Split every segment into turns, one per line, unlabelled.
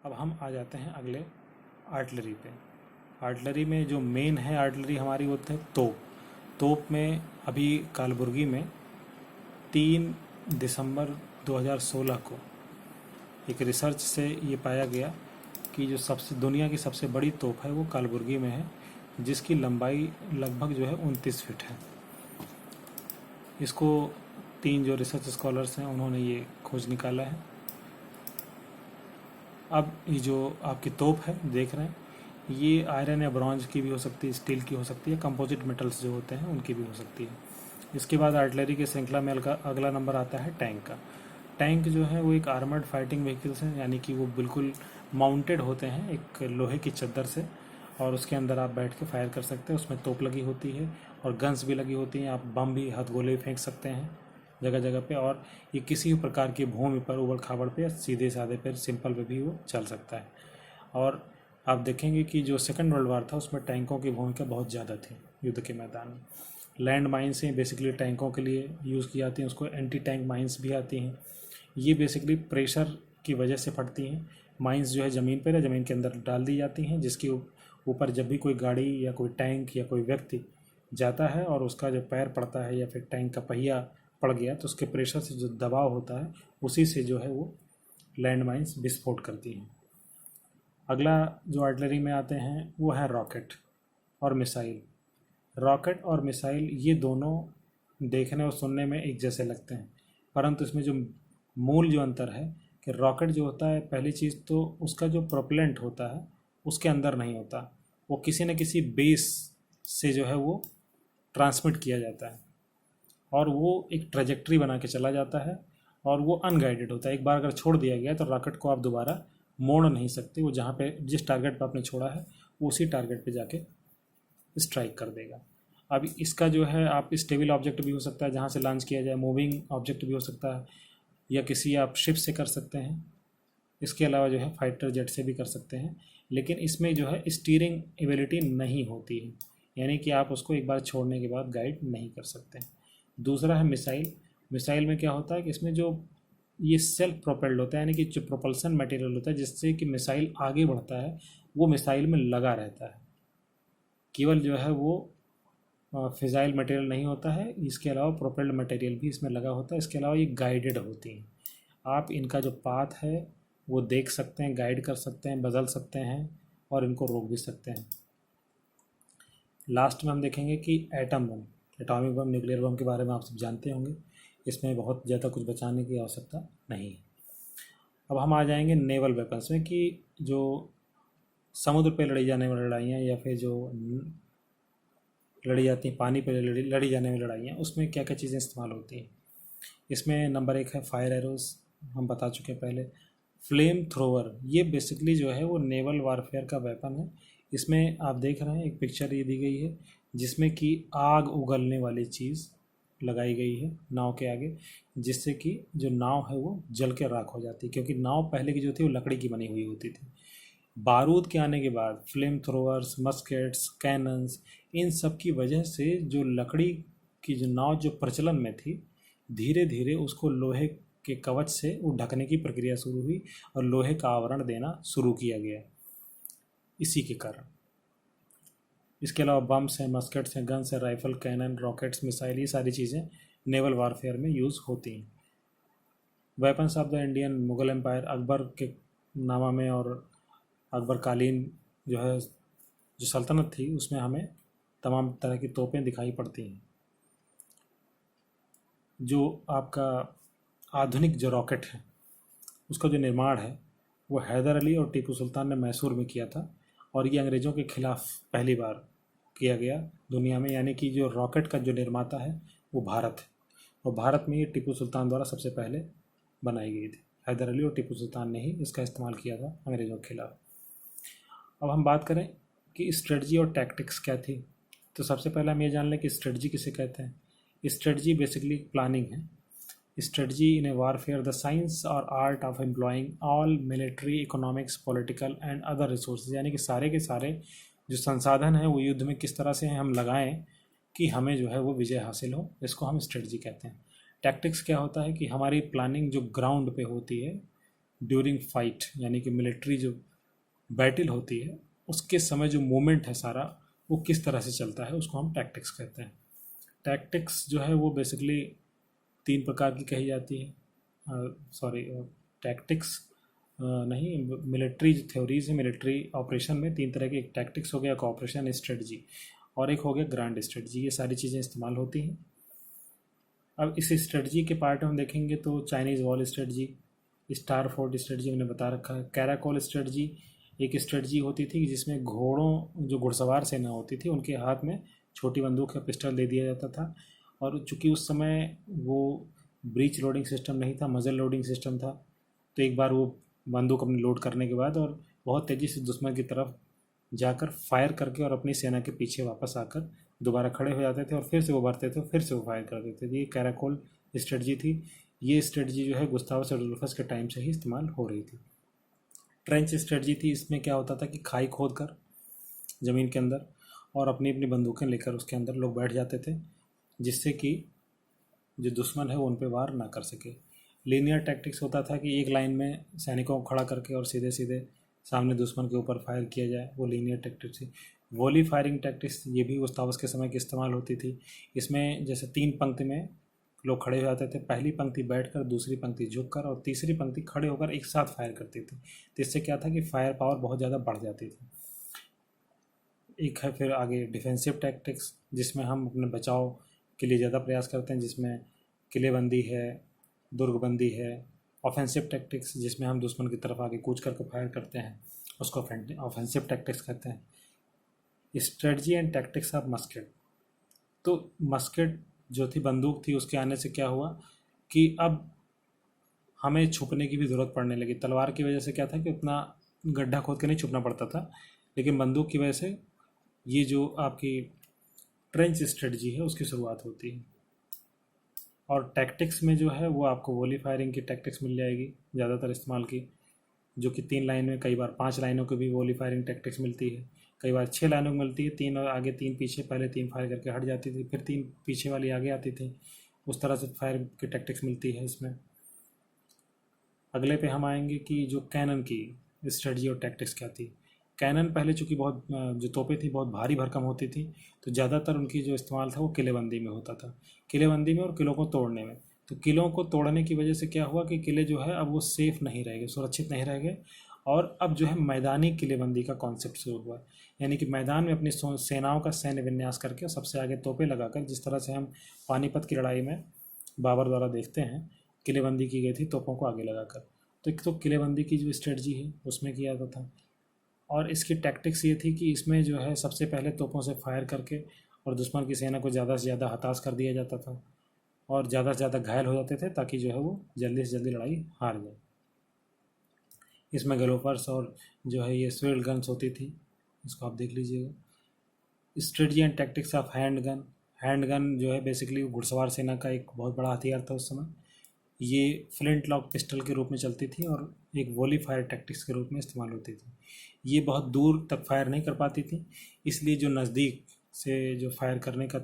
अब हम आ जाते हैं अगले आर्टिलरी पे। आर्टिलरी में जो मेन है आर्टिलरी हमारी होती है तोप। तोप में अभी कालबुर्गी में 3 दिसंबर 2016 को एक रिसर्च से ये पाया गया कि जो सबसे दुनिया की सबसे बड़ी तोप है वो कालबुर्गी में है, जिसकी लंबाई लगभग जो है 29 फीट है। इसको 3 जो रिसर्च स्कॉलर्स हैं उन्होंने ये खोज निकाला है। अब ये जो आपकी तोप है देख रहे हैं, ये आयरन या ब्रॉन्ज की भी हो सकती है, स्टील की हो सकती है, कंपोजिट मेटल्स जो होते हैं उनकी भी हो सकती है। इसके बाद आर्टिलरी की श्रृंखला में अगला नंबर आता है टैंक का। टैंक जो है वो एक आर्मर्ड फाइटिंग व्हीकल्स हैं, यानी कि वो बिल्कुल माउंटेड होते हैं एक लोहे की चद्दर से, और उसके अंदर आप बैठ के फायर कर सकते हैं। उसमें तोप लगी होती है और गन्स भी लगी होती हैं, आप बम भी हथगोले भी फेंक सकते हैं जगह जगह पे। और ये किसी भी प्रकार की भूमि पर उबड़ खाबड़ पे सीधे साधे पे सिंपल पे भी वो चल सकता है। और आप देखेंगे कि जो सेकंड वर्ल्ड वार था उसमें टैंकों की भूमिका बहुत ज़्यादा थी युद्ध के मैदान में। लैंड माइंस हैं बेसिकली टैंकों के लिए यूज़ की जाती हैं, उसको एंटी टैंक माइंस भी आती हैं। ये बेसिकली प्रेशर की वजह से फटती हैं। माइंस जो है ज़मीन पर या ज़मीन के अंदर डाल दी जाती हैं, जिसके ऊपर जब भी कोई गाड़ी या कोई टैंक या कोई व्यक्ति जाता है और उसका जो पैर पड़ता है या फिर टैंक का पहिया पड़ गया तो उसके प्रेशर से जो दबाव होता है उसी से जो है वो लैंड माइंस विस्फोट करती हैं। अगला जो आर्टिलरी में आते हैं वो है रॉकेट और मिसाइल। रॉकेट और मिसाइल ये दोनों देखने और सुनने में एक जैसे लगते हैं, परंतु इसमें जो मूल जो अंतर है कि रॉकेट जो होता है, पहली चीज़ तो उसका जो प्रोपेलेंट होता है उसके अंदर नहीं होता, वो किसी न किसी बेस से जो है वो ट्रांसमिट किया जाता है और वो एक ट्रेजेक्ट्री बना के चला जाता है और वो अनगाइडेड होता है। एक बार अगर छोड़ दिया गया तो रॉकेट को आप दोबारा मोड़ नहीं सकते, वो जहाँ पे जिस टारगेट पर आपने छोड़ा है वो उसी टारगेट पे जाके स्ट्राइक कर देगा। अब इसका जो है आप स्टेबल ऑब्जेक्ट भी हो सकता है जहाँ से लॉन्च किया जाए, मूविंग ऑब्जेक्ट भी हो सकता है, या किसी आप शिप से कर सकते हैं। इसके अलावा जो है फाइटर जेट से भी कर सकते हैं, लेकिन इसमें जो है स्टीयरिंग एबिलिटी नहीं होती है, यानी कि आप उसको एक बार छोड़ने के बाद गाइड नहीं कर सकते। दूसरा है मिसाइल। मिसाइल में क्या होता है कि इसमें जो ये सेल्फ प्रोपेल्ड होता है, यानी कि जो प्रोपल्सन मटेरियल होता है जिससे कि मिसाइल आगे बढ़ता है वो मिसाइल में लगा रहता है, केवल जो है वो फिजाइल मटेरियल नहीं होता है। इसके अलावा प्रोपेल्ड मटेरियल भी इसमें लगा होता है। इसके अलावा ये गाइडेड होती हैं, आप इनका जो पाथ है वो देख सकते हैं, गाइड कर सकते हैं, बदल सकते हैं और इनको रोक भी सकते हैं। लास्ट में हम देखेंगे कि atom bomb, atomic bomb, nuclear bomb के बारे में आप सब जानते होंगे, इसमें बहुत ज़्यादा कुछ बचाने की आवश्यकता नहीं है। अब हम आ जाएंगे नेवल वेपन्स में कि जो समुद्र पे लड़ी जाने वाली लड़ाइयाँ या फिर जो लड़ी जाती हैं पानी पे लड़ी जाने वाली लड़ाइयाँ, उसमें क्या क्या चीज़ें इस्तेमाल होती हैं। इसमें नंबर 1 है फायर एरोस, हम बता चुके हैं पहले। फ्लेम थ्रोवर, ये बेसिकली जो है वो नेवल वारफेयर का वेपन है। इसमें आप देख रहे हैं एक पिक्चर ये दी गई है जिसमें कि आग उगलने वाली चीज़ लगाई गई है नाव के आगे, जिससे कि जो नाव है वो जल के राख हो जाती है, क्योंकि नाव पहले की जो थी वो लकड़ी की बनी हुई होती थी। बारूद के आने के बाद फ्लेम थ्रोवर्स, मस्केट्स, कैनन्स, इन सब की वजह से जो लकड़ी की जो नाव जो प्रचलन में थी, धीरे धीरे उसको लोहे के कवच से वो ढकने की प्रक्रिया शुरू हुई और लोहे का आवरण देना शुरू किया गया इसी के कारण। इसके अलावा बम्स हैं, मस्केट्स हैं, गन्स हैं, राइफल, कैनन, रॉकेट्स, मिसाइल, ये सारी चीज़ें नेवल वारफेयर में यूज़ होती हैं। Weapons of the Indian Mughal empire, Akbar के नामा में और अकबर कालीन जो है जो सल्तनत थी उसमें हमें तमाम तरह की तोपें दिखाई पड़ती हैं। जो आपका आधुनिक जो रॉकेट है उसका जो निर्माण है वो हैदर अली और टीपू सुल्तान ने मैसूर में किया था, और ये अंग्रेज़ों के खिलाफ पहली बार किया गया दुनिया में, यानी कि जो रॉकेट का जो निर्माता है वो भारत है, और भारत में ये टीपू सुल्तान द्वारा सबसे पहले बनाई गई थी। हैदर अली और टीपू सुल्तान ने ही इसका इस्तेमाल किया था अंग्रेज़ों के खिलाफ। अब हम बात करें कि स्ट्रेटजी और टैक्टिक्स क्या थी, तो सबसे पहले हम ये जान लें कि स्ट्रेटजी किसे कहते हैं। स्ट्रेटजी बेसिकली प्लानिंग है। Strategy in a warfare the science और art of employing all military, economics, political and other resources, यानी कि सारे के सारे जो संसाधन हैं वो युद्ध में किस तरह से हम लगाएं कि हमें जो है वो विजय हासिल हो, इसको हम स्ट्रेटजी कहते हैं। टैक्टिक्स क्या होता है कि हमारी प्लानिंग जो ग्राउंड पे होती है, ड्यूरिंग फाइट, यानी कि मिलिट्री जो बैटल होती है उसके समय जो मूवमेंट है सारा वो किस तरह से चलता है, उसको हम टैक्टिक्स कहते हैं। टैक्टिक्स जो है वो बेसिकली 3 प्रकार की कही जाती है, सॉरी टैक्टिक्स नहीं, मिलिट्री जो थ्योरीज है मिलिट्री ऑपरेशन में 3 तरह के, एक टैक्टिक्स हो गया, एक ऑपरेशन स्ट्रेटजी, और एक हो गया ग्रांड स्ट्रेटजी। ये सारी चीज़ें इस्तेमाल होती हैं। अब इस स्ट्रेटजी के पार्ट में हम देखेंगे तो Chinese wall strategy, star fort strategy मैंने बता रखा है, कैराकोल स्ट्रेटजी एक स्ट्रेटजी होती थी जिसमें घोड़ों जो घुड़सवार सेना होती थी उनके हाथ में छोटी बंदूक या पिस्टल दे दिया जाता था, और चूंकि उस समय वो ब्रीच लोडिंग सिस्टम नहीं था, मजल लोडिंग सिस्टम था, तो एक बार वो बंदूक अपनी लोड करने के बाद और बहुत तेज़ी से दुश्मन की तरफ जाकर फायर करके और अपनी सेना के पीछे वापस आकर दोबारा खड़े हो जाते थे और फिर से वो भरते थे, फिर से वो फायर कर देते थे। ये कैराकोल स्ट्रेटजी थी। ये स्ट्रेटजी जो है गुस्तावस एडोल्फस के टाइम से ही इस्तेमाल हो रही थी। ट्रेंच स्ट्रेटजी थी, इसमें क्या होता था कि खाई खोद कर ज़मीन के अंदर और अपनी अपनी बंदूकें लेकर उसके अंदर लोग बैठ जाते थे, जिससे कि जो दुश्मन है वो उन पर वार ना कर सके। लीनियर टैक्टिक्स होता था कि एक लाइन में सैनिकों को खड़ा करके और सीधे सीधे सामने दुश्मन के ऊपर फायर किया जाए, वो लीनियर टैक्टिक्स थी। वॉली फायरिंग टैक्टिक्स ये भी गुस्तावस के समय की इस्तेमाल होती थी। इसमें जैसे 3 पंक्ति में लोग खड़े हो जाते थे, पहली पंक्ति बैठकर, दूसरी पंक्ति झुककर और तीसरी पंक्ति खड़े होकर एक साथ फायर करती थी। तो इससे क्या था कि फायर पावर बहुत ज़्यादा बढ़ जाती थी। एक है फिर आगे डिफेंसिव टैक्टिक्स, जिसमें हम अपने बचाव के लिए ज़्यादा प्रयास करते हैं, जिसमें किलेबंदी है, दुर्गबंदी है। ऑफेंसिव टैक्टिक्स जिसमें हम दुश्मन की तरफ आगे कूच करके फायर करते हैं, उसको ऑफेंसिव टैक्टिक्स कहते हैं। Strategy and tactics of musket, तो मस्केट जो थी बंदूक थी उसके आने से क्या हुआ कि अब हमें छुपने की भी ज़रूरत पड़ने लगी। तलवार की वजह से क्या था कि उतना गड्ढा खोद के नहीं छुपना पड़ता था, लेकिन बंदूक की वजह से ये जो आपकी ट्रेंच स्ट्रेटजी है उसकी शुरुआत होती है। और टैक्टिक्स में जो है वो आपको वॉली फायरिंग की टैक्टिक्स मिल जाएगी ज़्यादातर इस्तेमाल की, जो कि 3 लाइन में, कई बार 5 लाइनों की भी वॉली फायरिंग टैक्टिक्स मिलती है, कई बार 6 लाइनों में मिलती है, 3 और आगे 3 पीछे, पहले 3 फायर करके हट जाती थी, फिर 3 पीछे वाली आगे आती थी, उस तरह से फायर की टैक्टिक्स मिलती है इसमें। अगले पे हम आएंगे कि जो कैनन की स्ट्रेटजी और टैक्टिक्स क्या थी। कैनन पहले चूँकि बहुत जो तोपें थी बहुत भारी भरकम होती थी, तो ज़्यादातर उनकी जो इस्तेमाल था वो किलेबंदी में होता था, किलेबंदी में और किलों को तोड़ने में। तो किलों को तोड़ने की वजह से क्या हुआ कि किले जो है अब वो सेफ़ नहीं रह गए, सुरक्षित नहीं रह गए, और अब जो है मैदानी किलेबंदी का कॉन्सेप्ट शुरू हुआ। यानी कि मैदान में अपनी सेनाओं का सैन्य विन्यास करके सबसे आगे तोपें लगाकर, जिस तरह से हम पानीपत की लड़ाई में बाबर द्वारा देखते हैं किलेबंदी की गई थी तोपों को आगे लगाकर। तो एक तो किलेबंदी की जो स्ट्रेटजी है उसमें किया जाता था, और इसकी टैक्टिक्स ये थी कि इसमें जो है सबसे पहले तोपों से फायर करके और दुश्मन की सेना को ज़्यादा से ज़्यादा हताश कर दिया जाता था और ज़्यादा से ज़्यादा घायल हो जाते थे, ताकि जो है वो जल्दी से जल्दी लड़ाई हार जाए। इसमें गलोपर्स और जो है ये स्वेल्ड गन्स होती थी, इसको आप देख लीजिएगा। Strategy and tactics of hand gun, hand gun जो है बेसिकली घुड़सवार सेना का एक बहुत बड़ा हथियार था उस समय। ये फ्लिंट लॉक पिस्टल के रूप में चलती थी और एक वॉली फायर टैक्टिक्स के रूप में इस्तेमाल होती थी। ये बहुत दूर तक फायर नहीं कर पाती थी, इसलिए जो नज़दीक से जो फायर करने का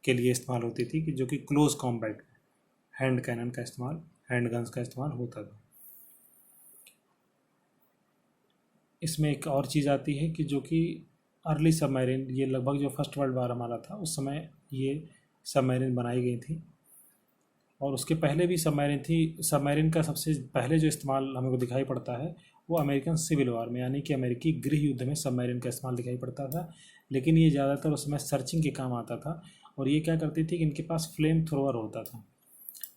के लिए इस्तेमाल होती थी, कि जो कि क्लोज कॉम्बैट हैंड कैनन का इस्तेमाल, हैंड गन्स का इस्तेमाल होता था। इसमें एक और चीज़ आती है कि जो कि अर्ली सबमरीन, ये लगभग जो फर्स्ट वर्ल्ड वार हमारा था उस समय ये सबमरीन बनाई गई थी, और उसके पहले भी सबमरीन थी। सबमरीन का सबसे पहले जो इस्तेमाल हमको दिखाई पड़ता है वो अमेरिकन सिविल वार में, यानी कि अमेरिकी गृह युद्ध में सबमरीन का इस्तेमाल दिखाई पड़ता था। लेकिन ये ज़्यादातर उस समय सर्चिंग के काम आता था, और ये क्या करती थी कि इनके पास फ्लेम थ्रोवर होता था।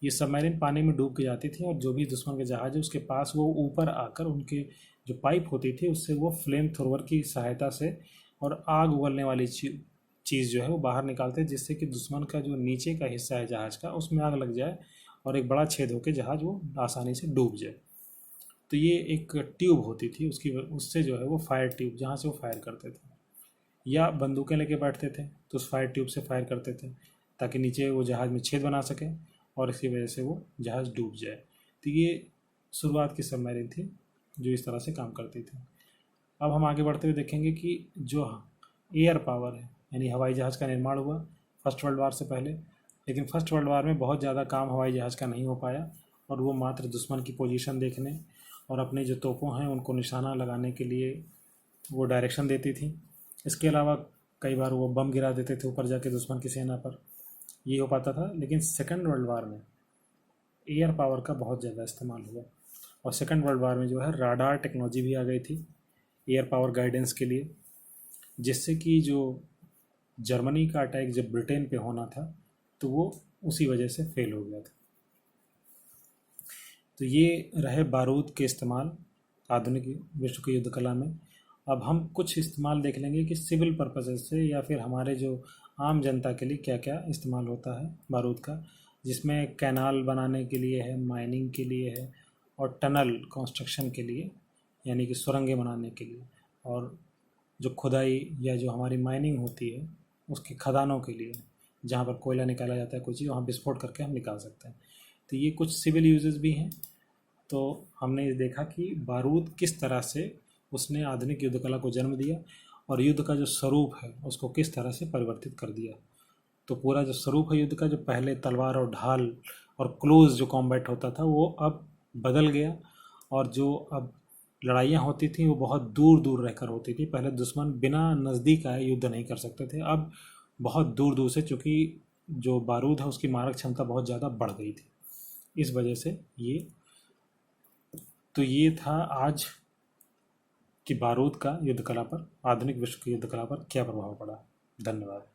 ये सबमरीन पानी में डूब के जाती थी और जो भी दुश्मन के जहाज़ है उसके पास वो ऊपर आकर उनके जो पाइप होती थी उससे वो फ्लेम थ्रोवर की सहायता से और आग उगलने वाली चीज़ जो है वो बाहर निकालते हैं, जिससे कि दुश्मन का जो नीचे का हिस्सा है जहाज़ का उसमें आग लग जाए और एक बड़ा छेद होकर जहाज़ वो आसानी से डूब जाए। तो ये एक ट्यूब होती थी उसकी, उससे जो है वो फायर ट्यूब, जहाँ से वो फायर करते थे, या बंदूकें लेके बैठते थे तो उस फायर ट्यूब से फायर करते थे ताकि नीचे वो जहाज़ में छेद बना सके और इसकी वजह से वो जहाज़ डूब जाए। तो ये शुरुआत की सबमरीन थी जो इस तरह से काम करती थी। अब हम आगे बढ़ते हुए देखेंगे कि जो एयर पावर है, यानी हवाई जहाज़ का निर्माण हुआ फर्स्ट वर्ल्ड वार से पहले, लेकिन फर्स्ट वर्ल्ड वार में बहुत ज़्यादा काम हवाई जहाज़ का नहीं हो पाया, और वो मात्र दुश्मन की पोजीशन देखने और अपनी जो तोपों हैं उनको निशाना लगाने के लिए वो डायरेक्शन देती थी। इसके अलावा कई बार वो बम गिरा देते थे ऊपर जाके दुश्मन की सेना पर, ये हो पाता था। लेकिन सेकेंड वर्ल्ड वार में एयर पावर का बहुत ज़्यादा इस्तेमाल हुआ, और सेकेंड वर्ल्ड वार में जो है राडार टेक्नोलॉजी भी आ गई थी एयर पावर गाइडेंस के लिए, जिससे कि जो जर्मनी का अटैक जब ब्रिटेन पे होना था तो वो उसी वजह से फेल हो गया था। तो ये रहे बारूद के इस्तेमाल आधुनिक विश्व की युद्ध कला में। अब हम कुछ इस्तेमाल देख लेंगे कि सिविल पर्पसेस से या फिर हमारे जो आम जनता के लिए क्या क्या इस्तेमाल होता है बारूद का, जिसमें कैनाल बनाने के लिए है, माइनिंग के लिए है, और टनल कंस्ट्रक्शन के लिए यानी कि सुरंगें बनाने के लिए, और जो खुदाई या जो हमारी माइनिंग होती है उसके खदानों के लिए, जहाँ पर कोयला निकाला जाता है कोई चीज़, वहाँ विस्फोट करके हम निकाल सकते हैं। तो ये कुछ सिविल यूजेस भी हैं। तो हमने ये देखा कि बारूद किस तरह से उसने आधुनिक युद्ध कला को जन्म दिया और युद्ध का जो स्वरूप है उसको किस तरह से परिवर्तित कर दिया। तो पूरा जो स्वरूप है युद्ध का, जो पहले तलवार और ढाल और क्लोज जो कॉम्बैट होता था वो अब बदल गया, और जो अब लड़ाइयाँ होती थी वो बहुत दूर दूर रहकर होती थी। पहले दुश्मन बिना नज़दीक आए युद्ध नहीं कर सकते थे, अब बहुत दूर दूर से, चूँकि जो बारूद है उसकी मारक क्षमता बहुत ज़्यादा बढ़ गई थी, इस वजह से ये। तो ये था आज कि बारूद का युद्ध कला पर, आधुनिक विश्व की युद्ध कला पर क्या प्रभाव पड़ा। धन्यवाद।